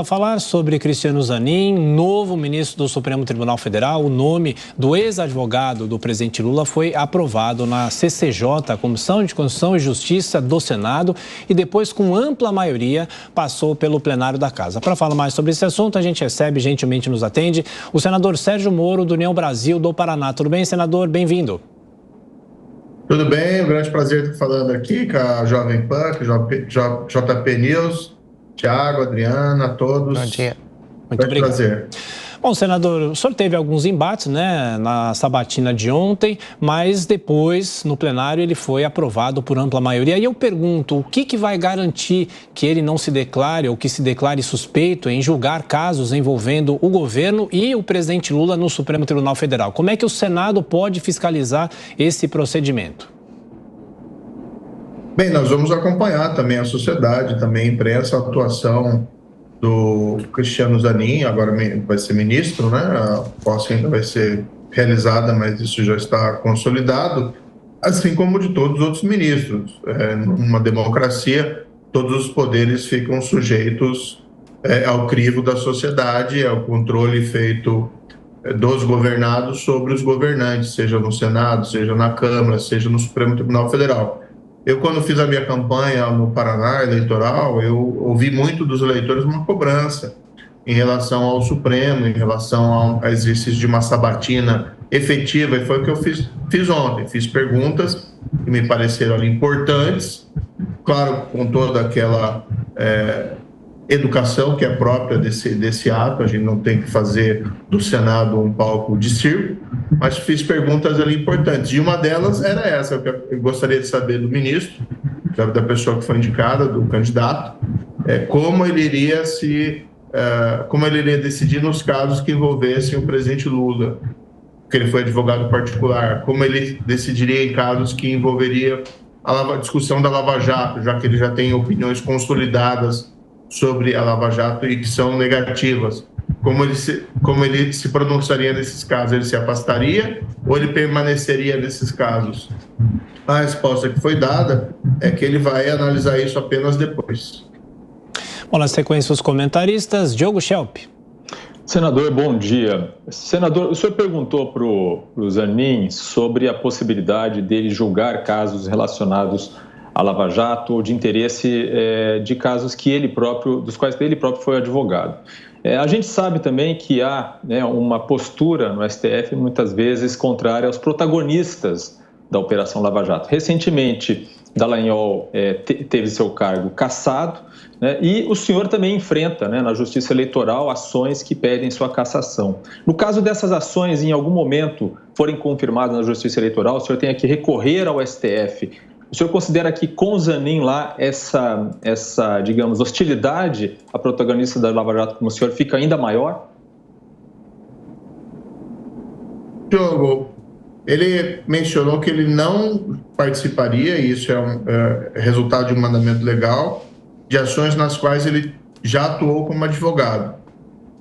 A falar sobre Cristiano Zanin, novo ministro do Supremo Tribunal Federal, o nome do ex-advogado do presidente Lula foi aprovado na CCJ, a Comissão de Constituição e Justiça do Senado, e depois, com ampla maioria, passou pelo plenário da Casa. Para falar mais sobre esse assunto, a gente recebe, gentilmente nos atende, o senador Sérgio Moro, do União Brasil do Paraná. Tudo bem, senador? Bem-vindo. Tudo bem, um grande prazer estar falando aqui com a Jovem Pan, com o JP News. Tiago, Adriana, todos. Bom dia. Muito obrigado. Prazer. Bom, senador, o senhor teve alguns embates, né, na sabatina de ontem, mas depois, no plenário, ele foi aprovado por ampla maioria. E eu pergunto, o que vai garantir que ele não se declare ou que se declare suspeito em julgar casos envolvendo o governo e o presidente Lula no Supremo Tribunal Federal? Como é que o Senado pode fiscalizar esse procedimento? Bem, nós vamos acompanhar também a sociedade, também a imprensa, a atuação do Cristiano Zanin, agora vai ser ministro, né? A posse ainda vai ser realizada, mas isso já está consolidado, assim como de todos os outros ministros. Numa democracia, todos os poderes ficam sujeitos ao crivo da sociedade, ao controle feito dos governados sobre os governantes, seja no Senado, seja na Câmara, seja no Supremo Tribunal Federal. Eu, quando fiz a minha campanha no Paraná eleitoral, eu ouvi muito dos eleitores uma cobrança em relação ao Supremo, em relação ao exercício de uma sabatina efetiva, e foi o que eu fiz ontem. Fiz perguntas que me pareceram ali importantes, claro, com toda aquela educação que é própria desse ato. A gente não tem que fazer do Senado um palco de circo, mas fiz perguntas ali importantes, e uma delas era essa, que eu gostaria de saber do ministro, da pessoa que foi indicada, do candidato, como ele iria decidir nos casos que envolvessem o presidente Lula, que ele foi advogado particular, como ele decidiria em casos que envolveria a discussão da Lava Jato, já que ele já tem opiniões consolidadas sobre a Lava Jato e que são negativas. Como ele se pronunciaria nesses casos? Ele se afastaria ou ele permaneceria nesses casos? A resposta que foi dada é que ele vai analisar isso apenas depois. Bom, na sequência, os comentaristas. Diogo Schelp. Senador, bom dia. Senador, o senhor perguntou para o Zanin sobre a possibilidade dele julgar casos relacionados à Lava Jato ou de interesse de casos dos quais ele próprio foi advogado. A gente sabe também que há uma postura no STF, muitas vezes, contrária aos protagonistas da Operação Lava Jato. Recentemente, Dallagnol teve seu cargo cassado, e o senhor também enfrenta, na Justiça Eleitoral, ações que pedem sua cassação. No caso dessas ações, em algum momento, forem confirmadas na Justiça Eleitoral, o senhor tem que recorrer ao STF. O senhor considera que com o Zanin lá, essa, digamos, hostilidade à protagonista da Lava Jato como o senhor fica ainda maior? Diogo, ele mencionou que ele não participaria, e isso é resultado de um mandamento legal, de ações nas quais ele já atuou como advogado.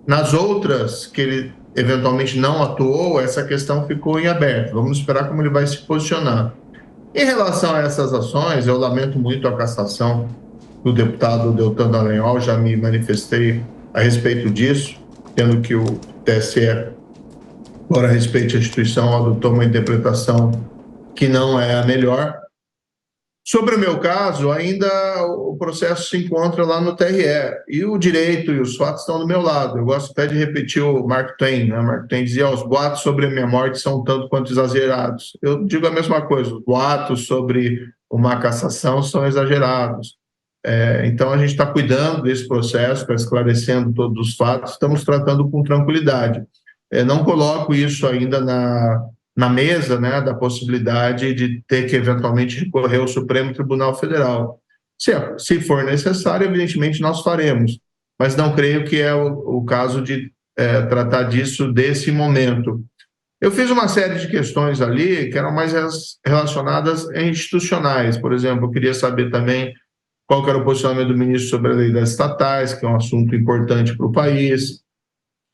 Nas outras que ele eventualmente não atuou, essa questão ficou em aberto. Vamos esperar como ele vai se posicionar. Em relação a essas ações, eu lamento muito a cassação do deputado Deltan Dallagnol, já me manifestei a respeito disso, tendo que o TSE, embora respeite a instituição, adotou uma interpretação que não é a melhor. Sobre o meu caso, ainda o processo se encontra lá no TRE, e o direito e os fatos estão do meu lado. Eu gosto até de repetir o Mark Twain, né? Mark Twain dizia: os boatos sobre a minha morte são tanto quanto exagerados. Eu digo a mesma coisa, os boatos sobre uma cassação são exagerados. Então, a gente está cuidando desse processo, está esclarecendo todos os fatos, estamos tratando com tranquilidade. Não coloco isso ainda na mesa, da possibilidade de ter que eventualmente recorrer ao Supremo Tribunal Federal. Se for necessário, evidentemente nós faremos, mas não creio que é o caso de tratar disso desse momento. Eu fiz uma série de questões ali que eram mais relacionadas a institucionais. Por exemplo, eu queria saber também qual que era o posicionamento do ministro sobre a lei das estatais, que é um assunto importante para o país.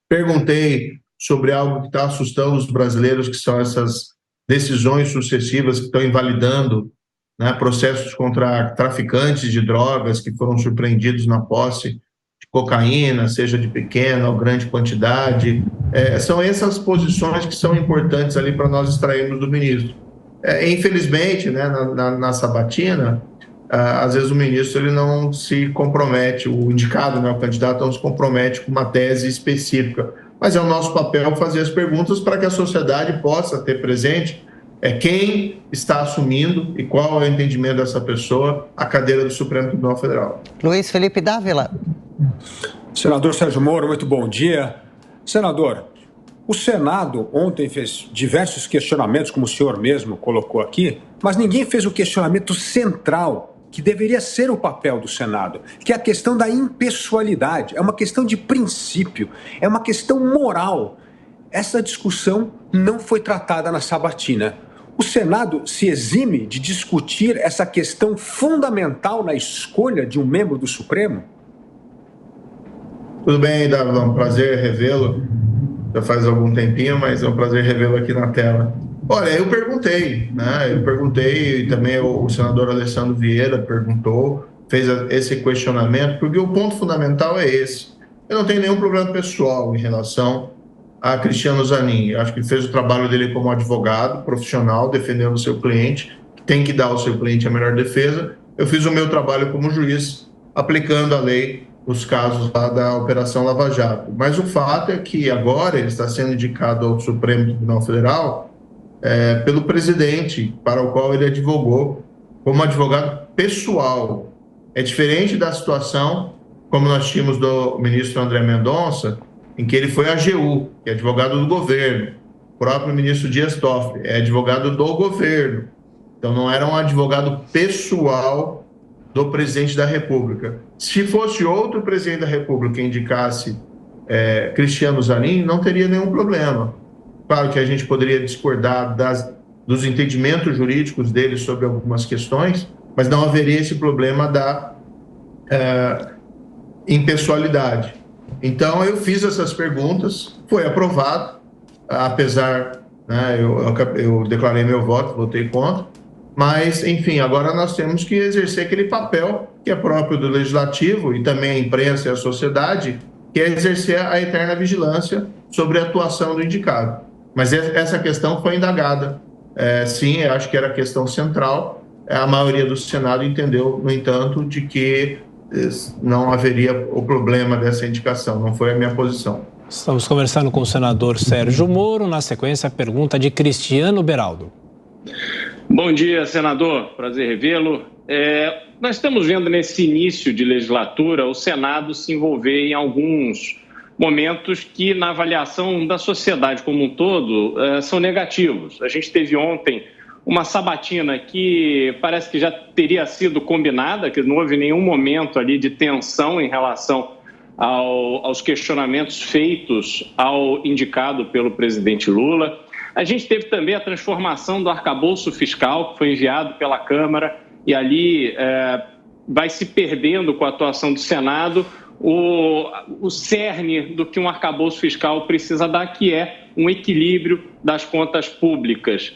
Perguntei sobre algo que está assustando os brasileiros, que são essas decisões sucessivas que estão invalidando, processos contra traficantes de drogas que foram surpreendidos na posse cocaína, seja de pequena ou grande quantidade. São essas posições que são importantes ali para nós extrairmos do ministro. Infelizmente, né, na sabatina, às vezes o ministro ele não se compromete, o indicado, né, o candidato não se compromete com uma tese específica, mas é o nosso papel fazer as perguntas para que a sociedade possa ter presente quem está assumindo e qual é o entendimento dessa pessoa a cadeira do Supremo Tribunal Federal. Luiz Felipe Dávila. Senador Sérgio Moro, muito bom dia. Senador, o Senado ontem fez diversos questionamentos, como o senhor mesmo colocou aqui, mas ninguém fez o questionamento central, que deveria ser o papel do Senado, que é a questão da impessoalidade. É uma questão de princípio, é uma questão moral. Essa discussão não foi tratada na sabatina. O Senado se exime de discutir essa questão fundamental na escolha de um membro do Supremo? Tudo bem, Davi, é um prazer revê-lo. Já faz algum tempinho, mas é um prazer revê-lo aqui na tela. Olha, eu perguntei, né? E também o senador Alessandro Vieira perguntou, fez esse questionamento, porque o ponto fundamental é esse. Eu não tenho nenhum problema pessoal em relação a Cristiano Zanin. Eu acho que ele fez o trabalho dele como advogado profissional, defendendo o seu cliente, tem que dar ao seu cliente a melhor defesa. Eu fiz o meu trabalho como juiz, aplicando a lei nos casos lá da Operação Lava Jato. Mas o fato é que agora ele está sendo indicado ao Supremo Tribunal Federal pelo presidente, para o qual ele advogou como advogado pessoal. É diferente da situação como nós tínhamos do ministro André Mendonça, em que ele foi AGU, que é advogado do governo. O próprio ministro Dias Toffoli é advogado do governo. Então não era um advogado pessoal do presidente da República. Se fosse outro presidente da República que indicasse Cristiano Zanin, não teria nenhum problema. Claro que a gente poderia discordar dos entendimentos jurídicos dele sobre algumas questões, mas não haveria esse problema da impessoalidade. Então, eu fiz essas perguntas, foi aprovado, apesar, né, eu declarei meu voto, votei contra, mas, enfim, agora nós temos que exercer aquele papel que é próprio do Legislativo e também a imprensa e a sociedade, que é exercer a eterna vigilância sobre a atuação do indicado. Mas essa questão foi indagada. Sim, eu acho que era a questão central. A maioria do Senado entendeu, no entanto, de que não haveria o problema dessa indicação. Não foi a minha posição. Estamos conversando com o senador Sérgio Moro. Na sequência, a pergunta de Cristiano Beraldo. Bom dia, senador. Prazer revê-lo. Nós estamos vendo nesse início de legislatura o Senado se envolver em alguns momentos que, na avaliação da sociedade como um todo, são negativos. A gente teve ontem uma sabatina que parece que já teria sido combinada, que não houve nenhum momento ali de tensão em relação aos questionamentos feitos ao indicado pelo presidente Lula. A gente teve também a transformação do arcabouço fiscal, que foi enviado pela Câmara, e ali vai se perdendo com a atuação do Senado o cerne do que um arcabouço fiscal precisa dar, que é um equilíbrio das contas públicas.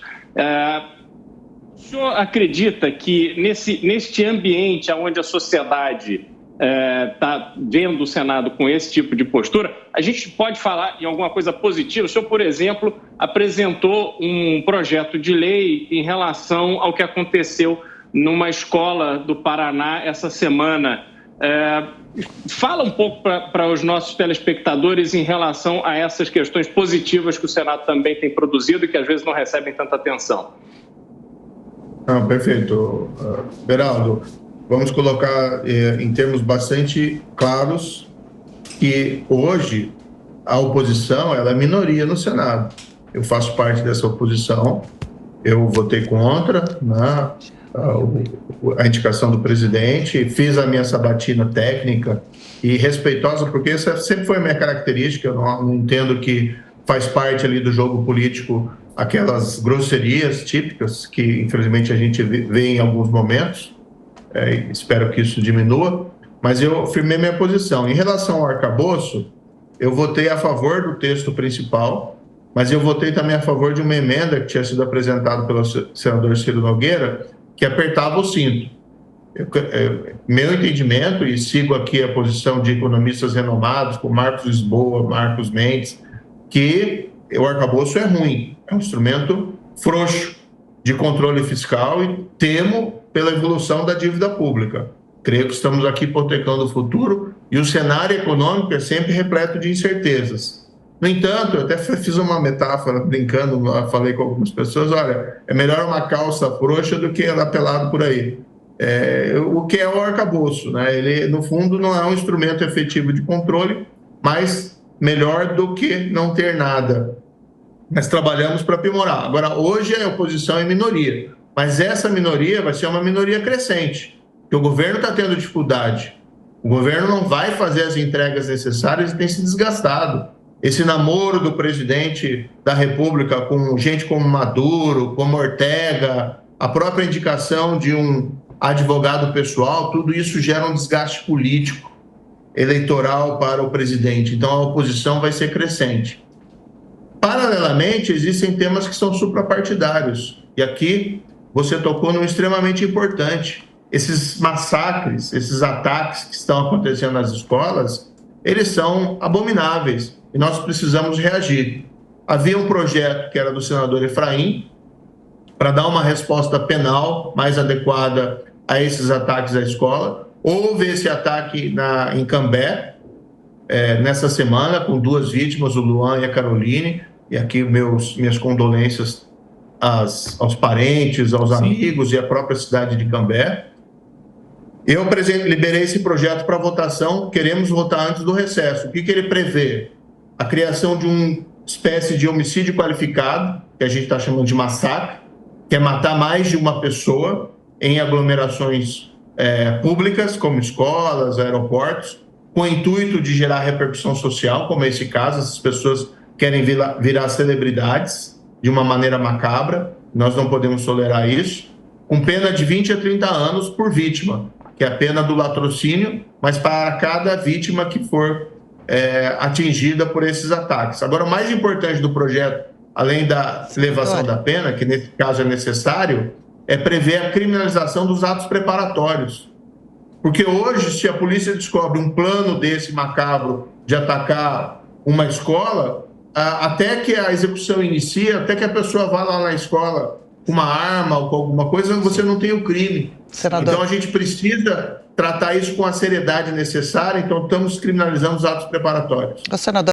O senhor acredita que neste ambiente onde a sociedade está vendo o Senado com esse tipo de postura, a gente pode falar em alguma coisa positiva? O senhor, por exemplo, apresentou um projeto de lei em relação ao que aconteceu numa escola do Paraná essa semana. Fala um pouco para os nossos telespectadores em relação a essas questões positivas que o Senado também tem produzido e que às vezes não recebem tanta atenção. Não, perfeito. Beraldo, vamos colocar em termos bastante claros que hoje a oposição ela é minoria no Senado. Eu faço parte dessa oposição, eu votei contra, né, a indicação do presidente, fiz a minha sabatina técnica e respeitosa, porque essa sempre foi a minha característica. Eu não entendo que faz parte ali do jogo político aquelas grosserias típicas que, infelizmente, a gente vê em alguns momentos. Espero que isso diminua, mas eu firmei minha posição. Em relação ao arcabouço, eu votei a favor do texto principal, mas eu votei também a favor de uma emenda que tinha sido apresentada pelo senador Ciro Nogueira, que apertava o cinto. Meu entendimento, e sigo aqui a posição de economistas renomados, como Marcos Lisboa, Marcos Mendes, que o arcabouço é ruim, é um instrumento frouxo de controle fiscal e temo pela evolução da dívida pública. Creio que estamos aqui hipotecando o futuro e o cenário econômico é sempre repleto de incertezas. No entanto, eu até fiz uma metáfora brincando, falei com algumas pessoas, olha, é melhor uma calça frouxa do que ela pelado por aí. O que é o arcabouço, né? Ele, no fundo, não é um instrumento efetivo de controle, mas melhor do que não ter nada. Nós trabalhamos para aprimorar. Agora, hoje a oposição é minoria, mas essa minoria vai ser uma minoria crescente, porque o governo está tendo dificuldade. O governo não vai fazer as entregas necessárias e tem se desgastado. Esse namoro do presidente da República com gente como Maduro, como Ortega, a própria indicação de um advogado pessoal, tudo isso gera um desgaste político, eleitoral para o presidente. Então, a oposição vai ser crescente. Paralelamente, existem temas que são suprapartidários. E aqui você tocou num extremamente importante. Esses massacres, esses ataques que estão acontecendo nas escolas, eles são abomináveis e nós precisamos reagir. Havia um projeto que era do senador Efraim para dar uma resposta penal mais adequada a esses ataques à escola. Houve esse ataque em Cambé, nessa semana, com 2 vítimas, o Luan e a Caroline, e aqui minhas condolências aos parentes, aos amigos e à própria cidade de Cambé. Eu liberei esse projeto para votação, queremos votar antes do recesso. O que ele prevê? A criação de uma espécie de homicídio qualificado, que a gente está chamando de massacre, que é matar mais de uma pessoa em aglomerações públicas, como escolas, aeroportos, com o intuito de gerar repercussão social, como é esse caso, essas pessoas querem virar celebridades de uma maneira macabra, nós não podemos tolerar isso, com pena de 20 a 30 anos por vítima, que é a pena do latrocínio, mas para cada vítima que for atingida por esses ataques. Agora, o mais importante do projeto, além da elevação da pena, que nesse caso é necessário, é prever a criminalização dos atos preparatórios. Porque hoje, se a polícia descobre um plano desse macabro de atacar uma escola, até que a execução inicie, até que a pessoa vá lá na escola com uma arma ou com alguma coisa, você não tem o crime. Senador. Então a gente precisa tratar isso com a seriedade necessária, então estamos criminalizando os atos preparatórios. Senador.